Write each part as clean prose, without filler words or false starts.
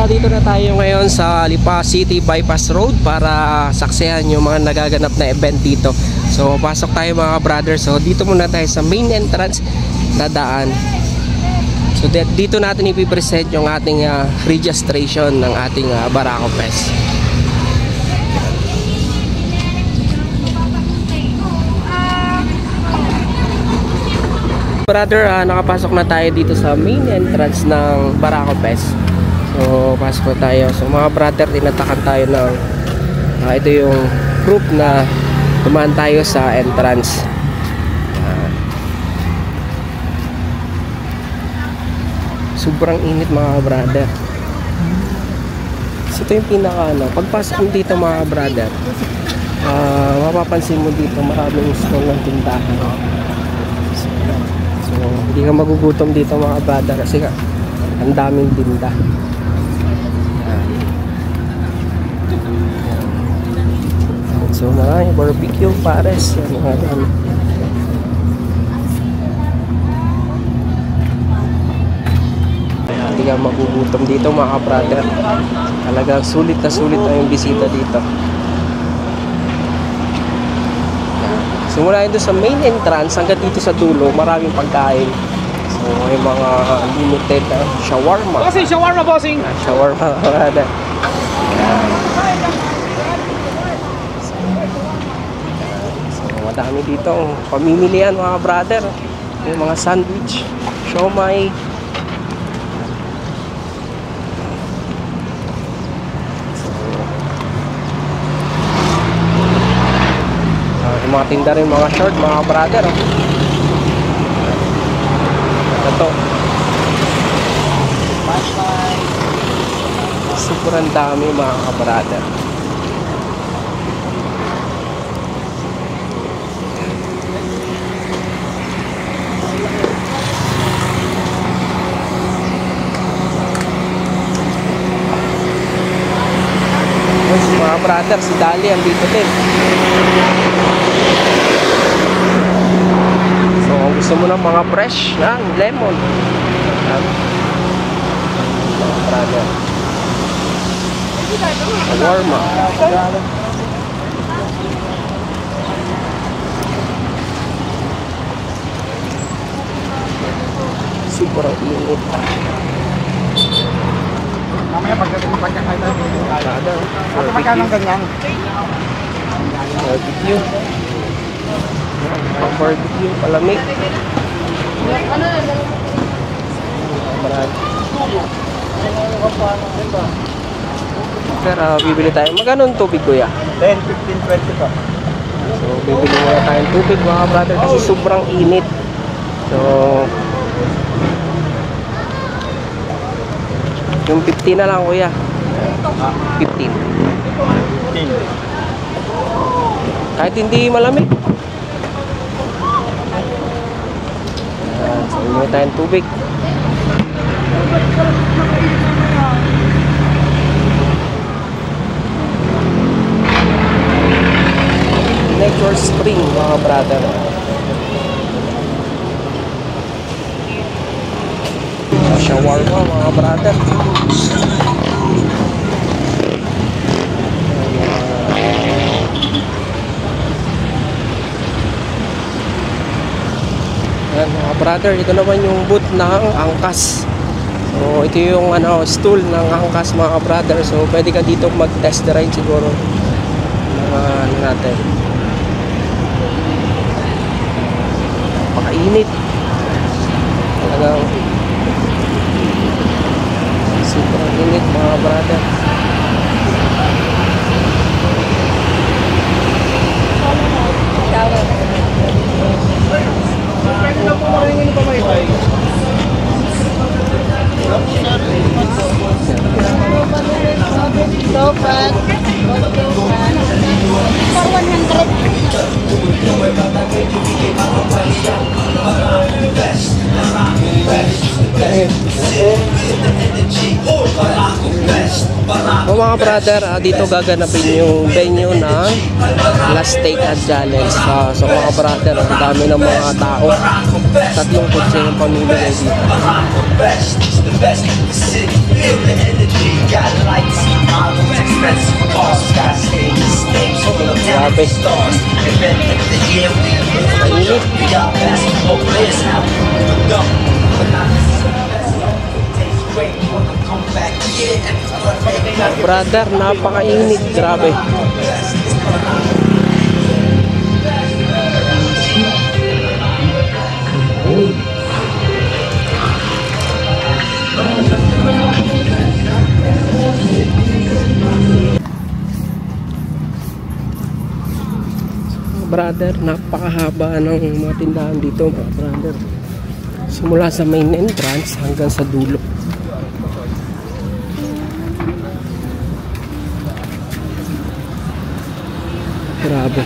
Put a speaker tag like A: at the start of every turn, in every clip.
A: dito na tayo ngayon sa Lipa City Bypass Road para saksihan yung mga nagaganap na event dito. So pasok tayo mga brother. So dito muna tayo sa main entrance na daan. So dito natin ipipresent yung ating registration ng ating Barako Fest. Brother, nakapasok na tayo dito sa main entrance ng Barako Fest. So pasok na tayo. So mga brother, tinatakan tayo ng ito yung proof na dumaan tayo sa entrance. Sobrang init mga brother. So ito yung pinaka pagpasok mo dito mga brother, mapapansin mo dito maraming stall ng tindahan. So hindi ka magugutom dito mga brother kasi ang daming tinda. So marami barbecue, pares, mga dami. Hindi ka magugutom dito mga brother. Talagang sulit na sulit ang bisita dito. So mula doon sa main entrance hanggang dito sa dulo, maraming pagkain. So may mga limited shawarma.
B: Bossing, shawarma bossing.
A: Shawarma brother. So madami dito pamimilian mga brother. May mga sandwich, siomai. Mga tinda rin mga short mga brother. Ito sobrang dami mga brother. Mga brother, si Dali andito din. Gusto mo ng mga fresh na lemon. Brother. Shawarma. Super init.
B: Mamaya pagdating pagkakain tayo. Ano magkano ng ganyan?
A: Barbecue. Barbecue, palamig. Pero bibili tayo. Magkano ang tubig kuya?
B: 10, 15, 20 pa.
A: So bibili muna tayong tubig mga brother kasi sobrang init. So yung 15 na lang kuya. 15. Kahit hindi malamig. So muna tayong tubig. Nature Spring mga brother. Shawarma mga brother. Ayan mga brother, ito naman yung booth ng angkas. So ito yung stool ng angkas mga brother. So pwede ka dito mag-test ride siguro ng natin. Napakainit. Talagang super init mga brother.
C: For 100.
A: So mga brother, dito gaganapin yung venue ng Last Take and Challenge. So mga brother, ang dami ng mga tao. 3 kotse yung pamimigay dito. Grabe. Brother, napakainit. Grabe. Brother, napakahaba ng mga tindahan dito, mga brother. Simula sa main entrance hanggang sa dulo. Grabe.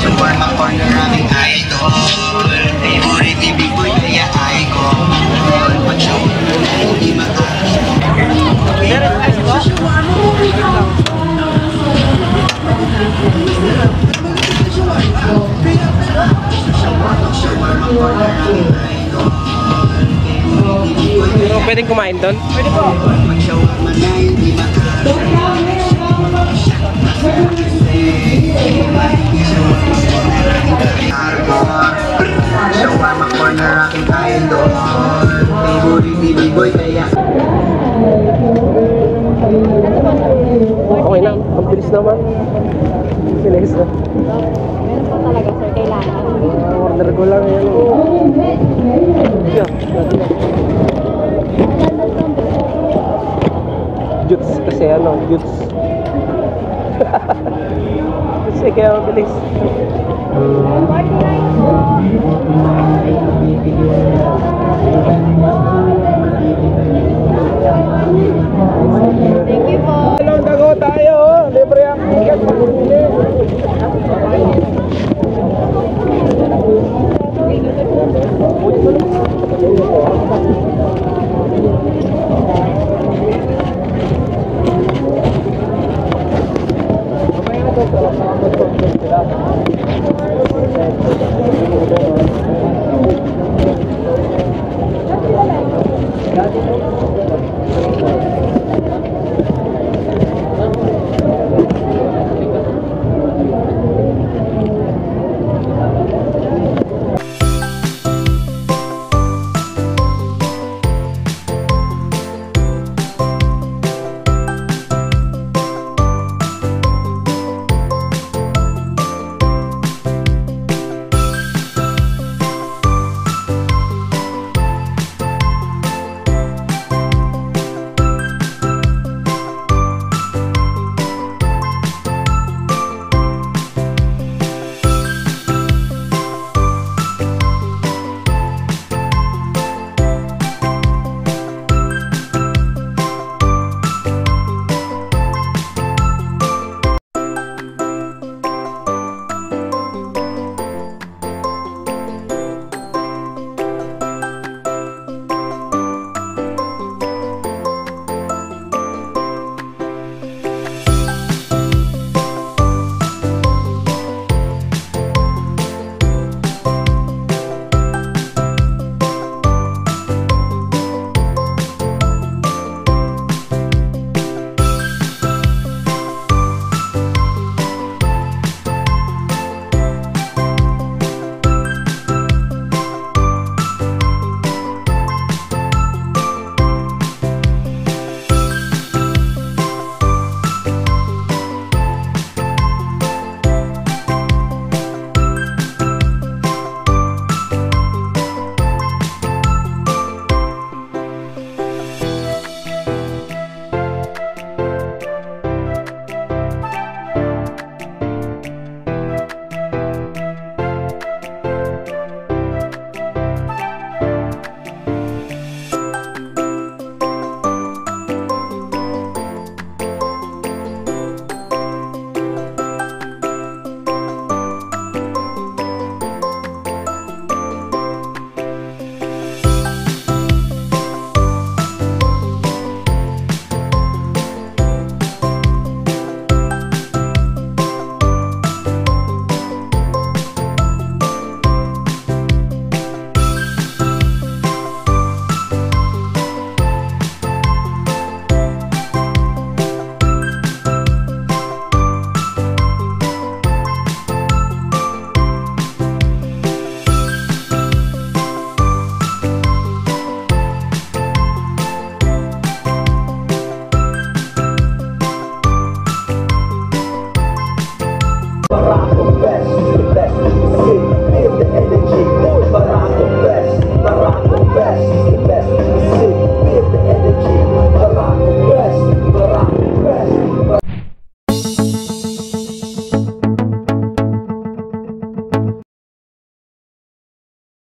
C: Shawarma corner aming idol. Favorite TV ko kaya icon. Pacho, hindi Shawarma corner aming idol.
A: So, pwedeng kumain doon?
B: Pwede po.
C: Shawarma na hindi Shawarma corner aking idol. Favorite TV boy kaya.
A: Okay lang, ang bilis naman. Bilis na.
D: Meron po talaga, sir, kailangan.
A: Order ko lang yan. Yeah, Jutes kasi ano, Jutes. Kasi kaya mabilis.